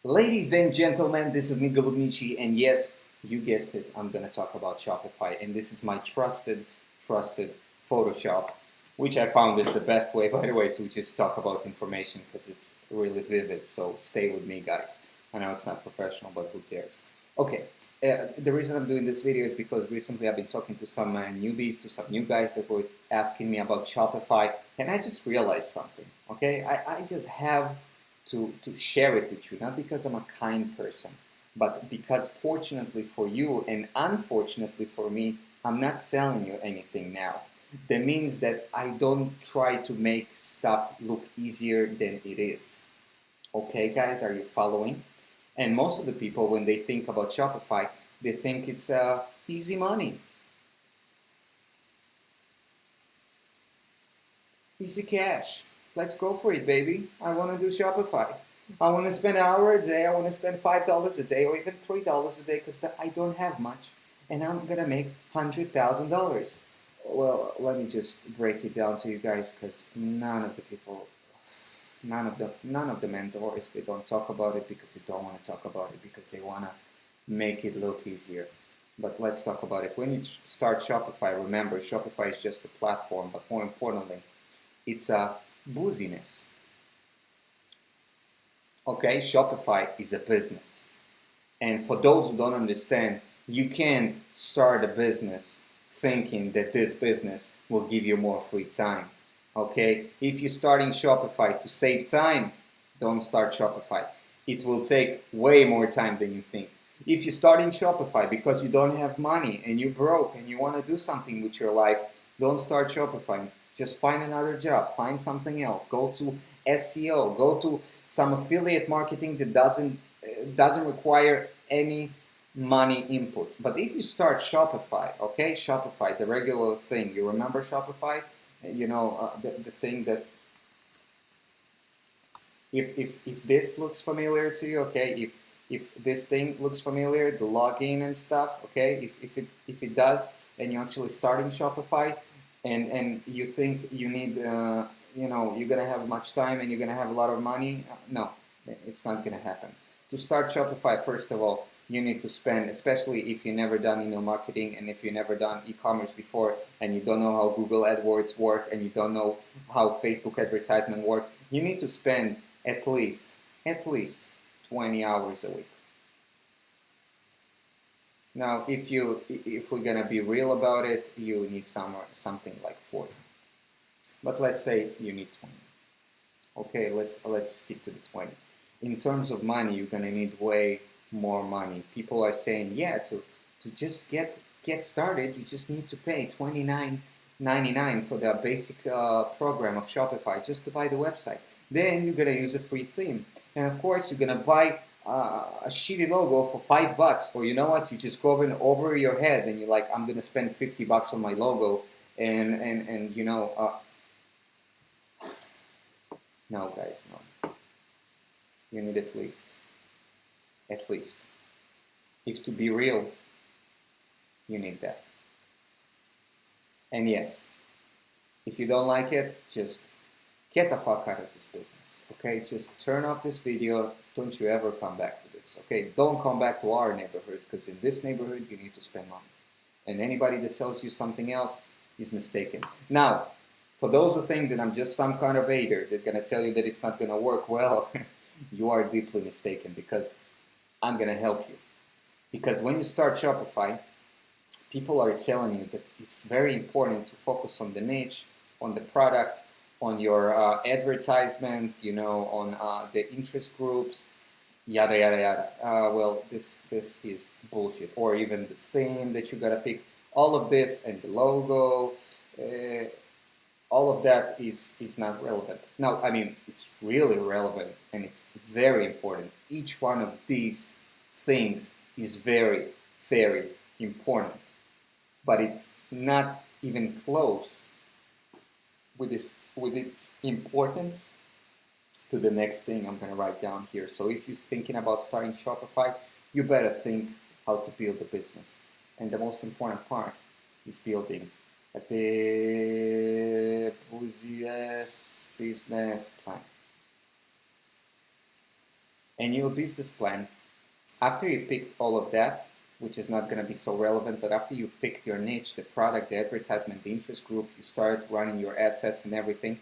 Ladies and gentlemen, this is Nick Golubnici, and yes, you guessed it, I'm going to talk about Shopify, and this is my trusted Photoshop, which I found is the best way, by the way, to just talk about information because it's really vivid, so stay with me, guys. I know it's not professional, but who cares? Okay, the reason I'm doing this video is because recently I've been talking to some newbies, to some new guys that were asking me about Shopify, and I just realized something, okay? I just have to share it with you, not because I'm a kind person, but because fortunately for you and unfortunately for me, I'm not selling you anything now. That means that I don't try to make stuff look easier than it is. Okay, guys, are you following? And most of the people, when they think about Shopify, they think it's easy money, easy cash. Let's go for it, baby. I want to do Shopify. I want to spend an hour a day. I want to spend $5 a day or even $3 a day because I don't have much. And I'm going to make $100,000. Well, let me just break it down to you guys because none of the people, none of the mentors, they don't talk about it because they don't want to talk about it because they want to make it look easier. But let's talk about it. When you start Shopify, remember, Shopify is just a platform, but more importantly, it's a booziness. Okay, Shopify is a business. And for those who don't understand, you can't start a business thinking that this business will give you more free time. Okay, if you're starting Shopify to save time, don't start Shopify. It will take way more time than you think. If you're starting Shopify because you don't have money and you're broke and you want to do something with your life, don't start Shopify. Just find another job, find something else. Go to SEO, go to some affiliate marketing that doesn't require any money input. But if you start Shopify, okay, Shopify, the regular thing, you remember Shopify? You know, the thing that if this looks familiar to you, okay, if this thing looks familiar, the login and stuff, okay, if it does, and you're actually starting Shopify, and you think you need, you know, you're gonna have much time and you're gonna have a lot of money, no, it's not gonna happen. To start Shopify, first of all, you need to spend, especially if you've never done email marketing and if you've never done e-commerce before and you don't know how Google AdWords work and you don't know how Facebook advertisement work, you need to spend at least 20 hours a week. Now, if we're gonna be real about it, you need something like 40. But let's say you need 20. Okay, let's stick to the 20. In terms of money, you're gonna need way more money. People are saying, yeah, to just get started, you just need to pay $29.99 for the basic program of Shopify just to buy the website. Then you're gonna use a free theme, and of course you're gonna buy a shitty logo for $5, or you know what? You just go over your head, and you're like, I'm gonna spend $50 on my logo, and you know, no, guys, no. You need at least. If to be real, you need that. And yes, if you don't like it, just get the fuck out of this business, okay? Just turn off this video. Don't you ever come back to this, okay? Don't come back to our neighborhood, because in this neighborhood, you need to spend money. And anybody that tells you something else is mistaken. Now, for those who think that I'm just some kind of hater that's gonna tell you that it's not gonna work, well, you are deeply mistaken, because I'm gonna help you. Because when you start Shopify, people are telling you that it's very important to focus on the niche, on the product, on your advertisement, you know, on the interest groups, yada yada yada. Well, this is bullshit. Or even the theme that you gotta pick. All of this and the logo, all of that is not relevant. Now, I mean, it's really relevant and it's very important. Each one of these things is very, very important, but it's not even close with its importance to the next thing I'm going to write down here. So if you're thinking about starting Shopify, you better think how to build a business. And the most important part is building a business plan. and your business plan. After you picked all of that, which is not going to be so relevant, but after you picked your niche, the product, the advertisement, the interest group, you start running your ad sets and everything,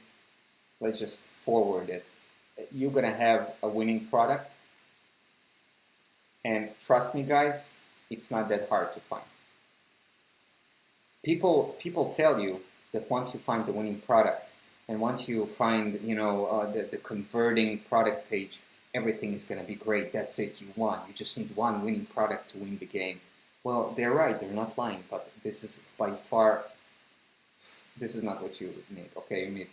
let's just forward it. You're going to have a winning product. And trust me, guys, it's not that hard to find. People tell you that once you find the winning product and once you find, the converting product page, everything is going to be great. That's it. You won. You just need one winning product to win the game. Well, they're right. They're not lying. But this is by far, this is not what you need. Okay, you need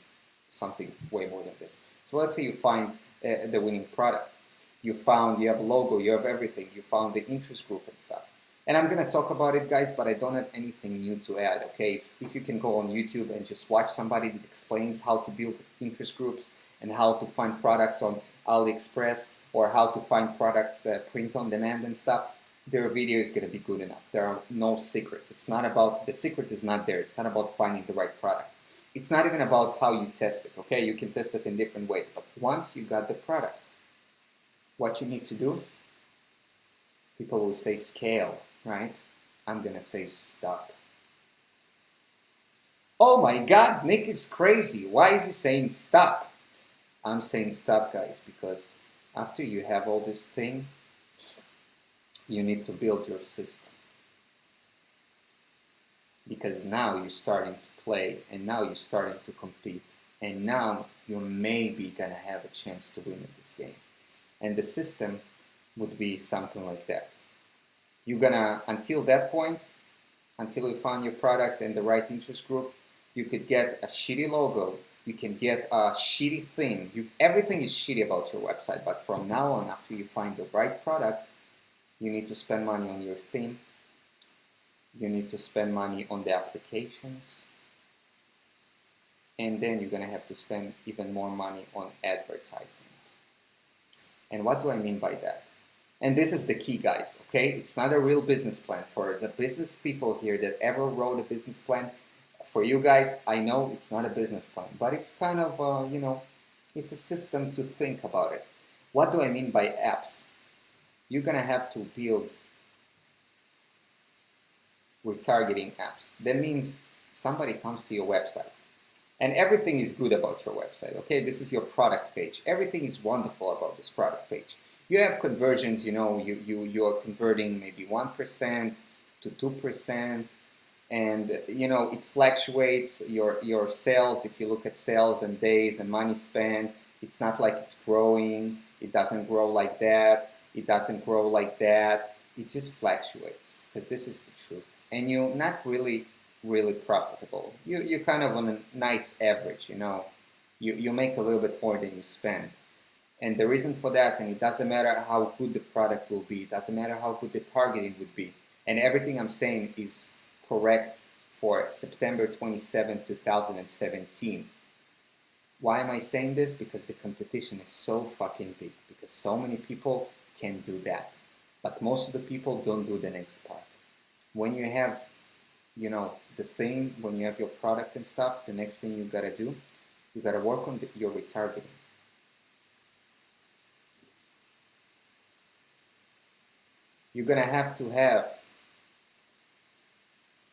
something way more than this. So let's say you find the winning product. You have a logo, you have everything. You found the interest group and stuff. And I'm going to talk about it, guys, but I don't have anything new to add, okay? If you can go on YouTube and just watch somebody that explains how to build interest groups and how to find products on AliExpress or how to find products print on demand and stuff, their video is going to be good enough. There are no secrets. It's not about, the secret is not there. It's not about finding the right product. It's not even about how you test it, okay? You can test it in different ways, but once you got the product, what you need to do, people will say scale, right? I'm going to say stop. Oh my God, Nick is crazy. Why is he saying stop? I'm saying stop, guys, because after you have all this thing, you need to build your system. Because now you're starting to play, and now you're starting to compete, and now you're maybe going to have a chance to win in this game. And the system would be something like that. You're gonna, until that point, until you find your product and the right interest group, you could get a shitty logo, you can get a shitty theme. Everything is shitty about your website, but from now on, after you find the right product, you need to spend money on your theme, you need to spend money on the applications, and then you're gonna have to spend even more money on advertising. And what do I mean by that? And this is the key, guys, okay? It's not a real business plan. For the business people here that ever wrote a business plan, for you guys, I know it's not a business plan, but it's kind of, it's a system to think about it. What do I mean by apps? You're gonna have to build retargeting apps. That means somebody comes to your website. And everything is good about your website, okay? This is your product page. Everything is wonderful about this product page. You have conversions, you are converting maybe 1% to 2%, and it fluctuates your sales. If you look at sales and days and money spent, it's not like it's growing. It doesn't grow like that. It doesn't grow like that. It just fluctuates, because this is the truth. And you're not really profitable. You're kind of on a nice average, you make a little bit more than you spend. And the reason for that, and it doesn't matter how good the product will be, it doesn't matter how good the targeting would be, and everything I'm saying is correct for September 27, 2017. Why am I saying this? Because the competition is so fucking big, because so many people can do that. But most of the people don't do the next part. When you have the thing, when you have your product and stuff, the next thing you gotta do, you gotta work on your retargeting. You're gonna have to have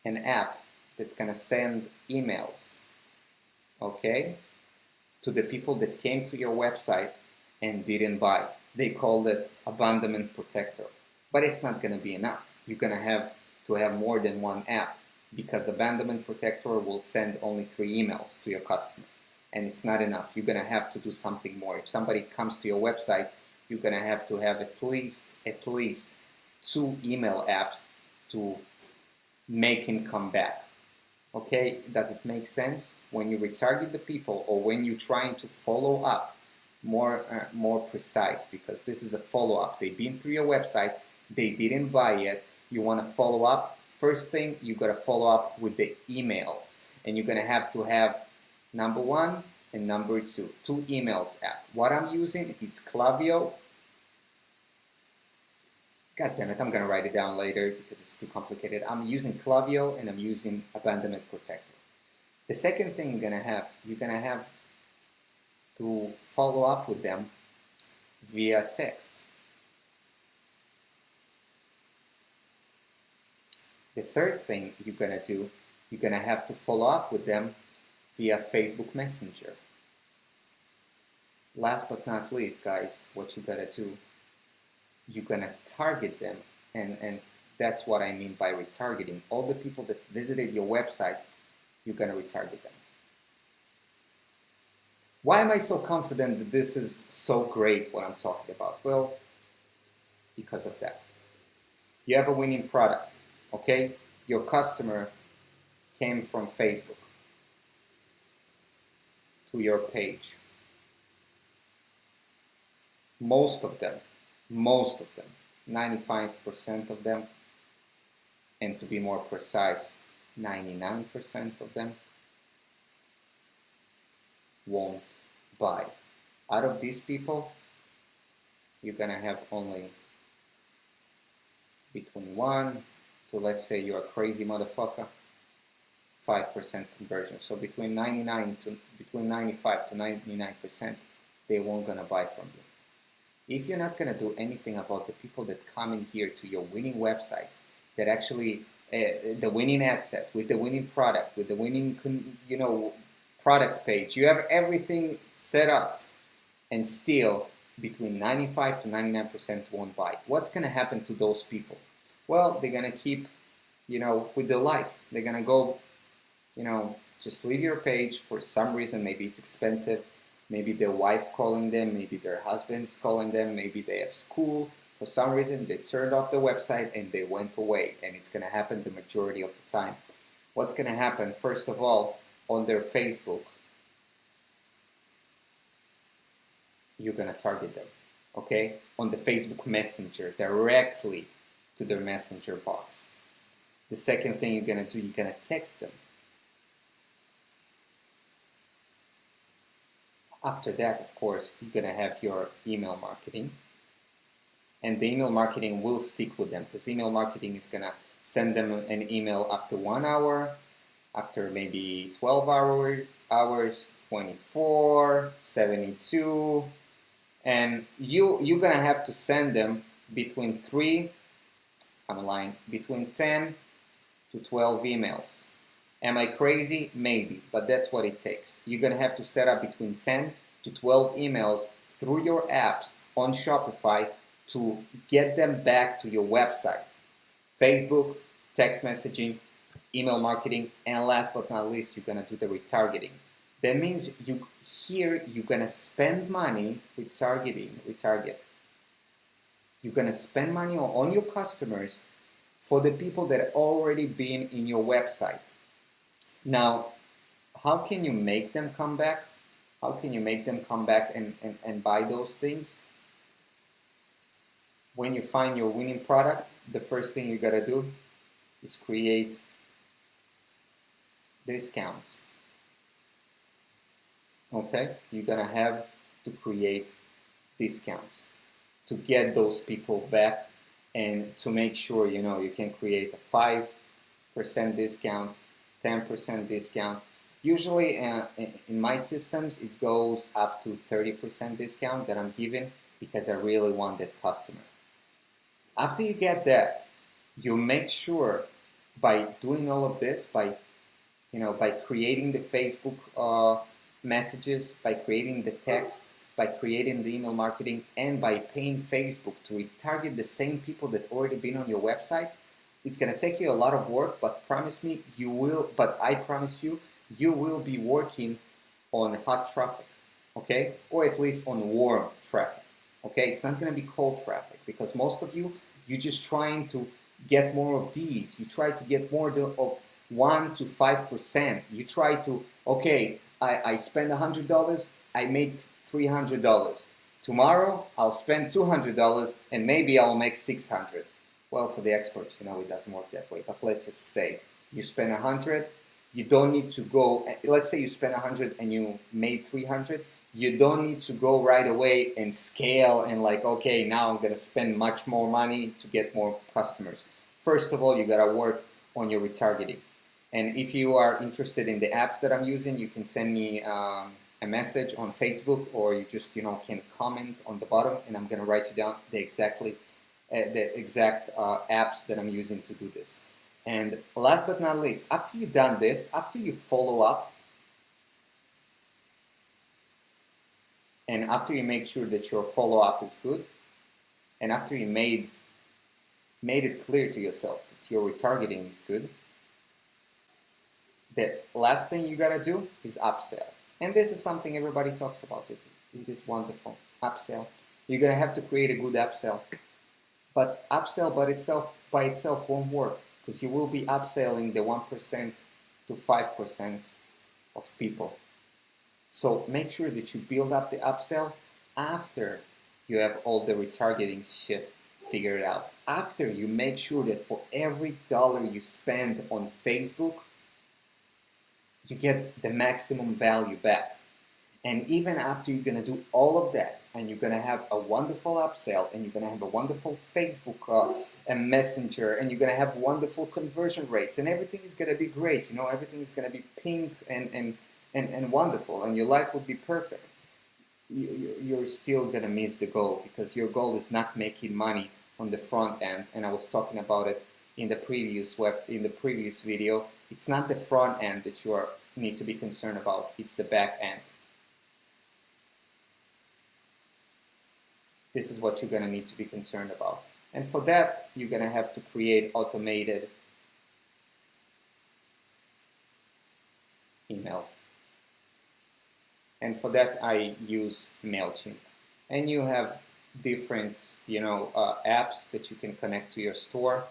an app that's gonna send emails, okay, to the people that came to your website and didn't buy. They called it abandonment protector, but it's not gonna be enough. You're gonna have to have more than one app, because abandonment protector will send only 3 emails to your customer, and it's not enough. You're gonna have to do something more. If somebody comes to your website, you're gonna have to have at least 2 email apps to make him come back. Okay, does it make sense? When you retarget the people, or when you're trying to follow up, more precise, because this is a follow-up. They've been through your website, they didn't buy yet, you want to follow up. First thing, you got to follow up with the emails, and you're going to have number 1 and number 2 emails app. What I'm using is Klaviyo. God damn it, I'm going to write it down later because it's too complicated. I'm using Klaviyo and I'm using Abandonment Protector. The second thing you're going to have to follow up with them via text. The third thing you're gonna do, you're gonna have to follow up with them via Facebook Messenger. Last but not least, guys, what you gotta do, you're gonna target them, and that's what I mean by retargeting. All the people that visited your website, you're gonna retarget them. Why am I so confident that this is so great what I'm talking about? Well, because of that. You have a winning product, okay? Your customer came from Facebook to your page. Most of them, 95% of them, and to be more precise, 99% of them won't buy. Out of these people, you're gonna have only between 1 to, let's say you're a crazy motherfucker, 5% conversion. So between 95 to 99%, they won't gonna buy from you. If you're not gonna do anything about the people that come in here to your winning website, that actually the winning ad set with the winning product, with the winning product page, you have everything set up, and still between 95 to 99% won't buy. What's gonna happen to those people? Well, they're gonna keep, with their life. They're gonna go, just leave your page for some reason. Maybe it's expensive. Maybe their wife calling them. Maybe their husband's calling them. Maybe they have school. For some reason, they turned off the website and they went away. And it's gonna happen the majority of the time. What's gonna happen? First of all, on their Facebook, you're gonna target them, okay? On the Facebook Messenger, directly to their messenger box. The second thing you're gonna do, you're gonna text them. After that, of course, you're gonna have your email marketing, and the email marketing will stick with them, because email marketing is gonna send them an email after 1 hour, after maybe 12 hours, 24, 72, and you're gonna have to send them between 10 to 12 emails. Am I crazy? Maybe, but that's what it takes. You're gonna have to set up between 10 to 12 emails through your apps on Shopify to get them back to your website. Facebook, text messaging, email marketing, and last but not least, you're gonna do the retargeting. That means you're gonna spend money retarget. You're gonna spend money on your customers for the people that have already been in your website. Now, how can you make them come back? How can you make them come back and buy those things? When you find your winning product, the first thing you gotta do is create discounts. Okay? You're gonna have to create discounts to get those people back, and to make sure you can create a 5% discount, 10% discount. Usually in my systems it goes up to 30% discount that I'm giving, because I really want that customer. After you get that, you make sure by doing all of this, by creating the Facebook messages, by creating the text, by creating the email marketing, and by paying Facebook to retarget the same people that already been on your website. It's gonna take you a lot of work, but I promise you, you will be working on hot traffic, okay? Or at least on warm traffic, okay? It's not gonna be cold traffic, because most of you're just trying to get more of these. You try to get more of 1 to 5%. You try to, okay, I spend $100, I made $300. Tomorrow I'll spend $200 and maybe I'll make $600. Well, for the experts, it doesn't work that way. But let's just say you spend $100, you don't need to go. Let's say you spend $100 and you made $300. You don't need to go right away and scale and okay, now I'm gonna spend much more money to get more customers. First of all, you gotta work on your retargeting. And if you are interested in the apps that I'm using, you can send me a message on Facebook, or you just can comment on the bottom, and I'm gonna write you down the exact apps that I'm using to do this. And last but not least, after you've done this, after you follow up, and after you make sure that your follow-up is good, and after you made it clear to yourself that your retargeting is good, the last thing you gotta do is upsell. And this is something everybody talks about. It is wonderful. Upsell. You're gonna have to create a good upsell. But upsell by itself won't work, because you will be upselling the 1% to 5% of people. So make sure that you build up the upsell after you have all the retargeting shit figured out. After you make sure that for every dollar you spend on Facebook, you get the maximum value back. And even after you're gonna do all of that, and you're gonna have a wonderful upsell, and you're gonna have a wonderful Facebook and Messenger, and you're gonna have wonderful conversion rates, and everything is gonna be great. You know, everything is gonna be pink and wonderful, and your life will be perfect. You're still gonna miss the goal, because your goal is not making money on the front end. And I was talking about it in the previous video. It's not the front end that you need to be concerned about. It's the back end. This is what you're going to need to be concerned about. And for that, you're going to have to create automated email. And for that, I use MailChimp. And you have different, apps that you can connect to your store.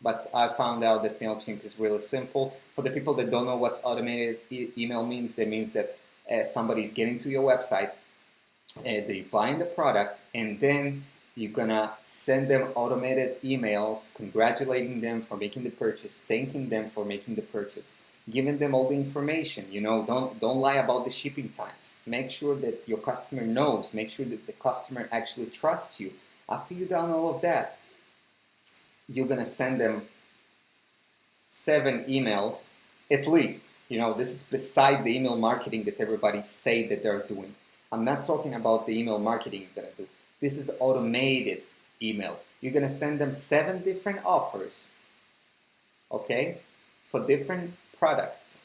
But I found out that MailChimp is really simple. For the people that don't know what automated email means, that means that somebody is getting to your website, they buying the product, and then you're gonna send them automated emails congratulating them for making the purchase, thanking them for making the purchase, giving them all the information. Don't lie about the shipping times. Make sure that your customer knows. Make sure that the customer actually trusts you. After you've done all of that, you're gonna send them 7 emails at least. This is beside the email marketing that everybody say that they're doing. I'm not talking about the email marketing you're gonna do. This is automated email. You're gonna send them 7 different offers, okay, for different products.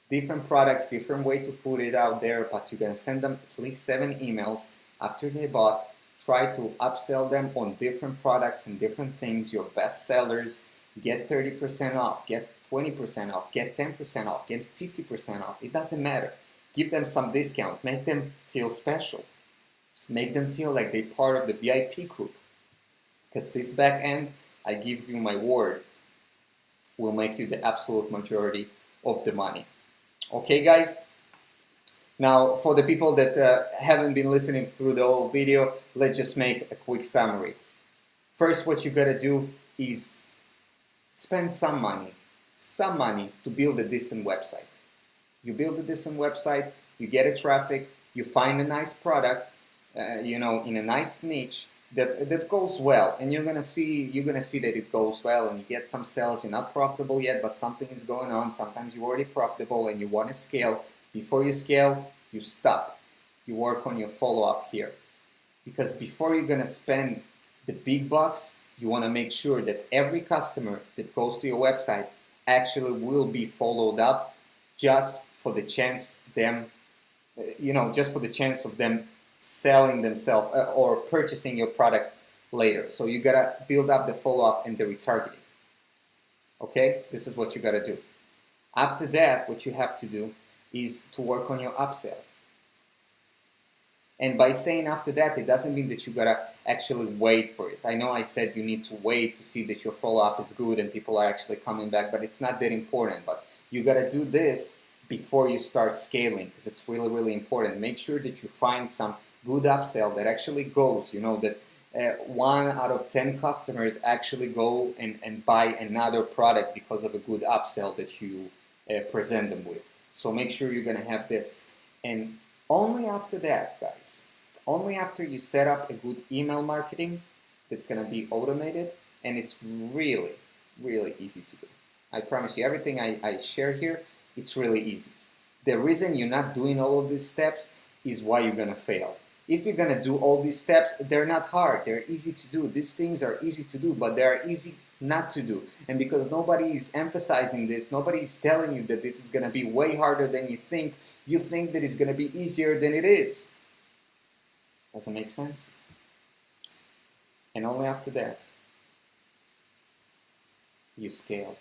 Different products, different way to put it out there, but you're gonna send them at least 7 emails after they bought. Try to upsell them on different products and different things, your best sellers. Get 30% off, get 20% off, get 10% off, get 50% off. It doesn't matter. Give them some discount. Make them feel special. Make them feel like they're part of the VIP group. Because this back end, I give you my word, will make you the absolute majority of the money. Okay, guys? Now, for the people that haven't been listening through the whole video, let's just make a quick summary. First, what you gotta do is spend some money to build a decent website. You build a decent website, you get a traffic, you find a nice product, in a nice niche that goes well, and you're gonna see that it goes well, and you get some sales. You're not profitable yet, but something is going on. Sometimes you're already profitable, and you want to scale. Before you scale, you stop. You work on your follow-up here, because before you're gonna spend the big bucks, you want to make sure that every customer that goes to your website actually will be followed up, just for the chance of them selling themselves or purchasing your product later. So you gotta build up the follow-up and the retargeting. Okay, this is what you gotta do. After that, what you have to do is to work on your upsell. And by saying after that, it doesn't mean that you gotta actually wait for it. I know I said you need to wait to see that your follow-up is good and people are actually coming back, but it's not that important. But you gotta do this before you start scaling, because it's really, really important. Make sure that you find some good upsell that actually goes, that 1 out of 10 customers actually go and buy another product because of a good upsell that you present them with. So make sure you're gonna have this. And only after that, guys, only after you set up a good email marketing that's going to be automated, and it's really, really easy to do. I promise you, everything I share here, it's really easy. The reason you're not doing all of these steps is why you're going to fail. If you're gonna do all these steps, they're not hard. They're easy to do. These things are easy to do, but they are easy not to do. And because nobody is emphasizing this, nobody is telling you that this is gonna be way harder than you think that it's gonna be easier than it is. Does it make sense? And only after that, you scale.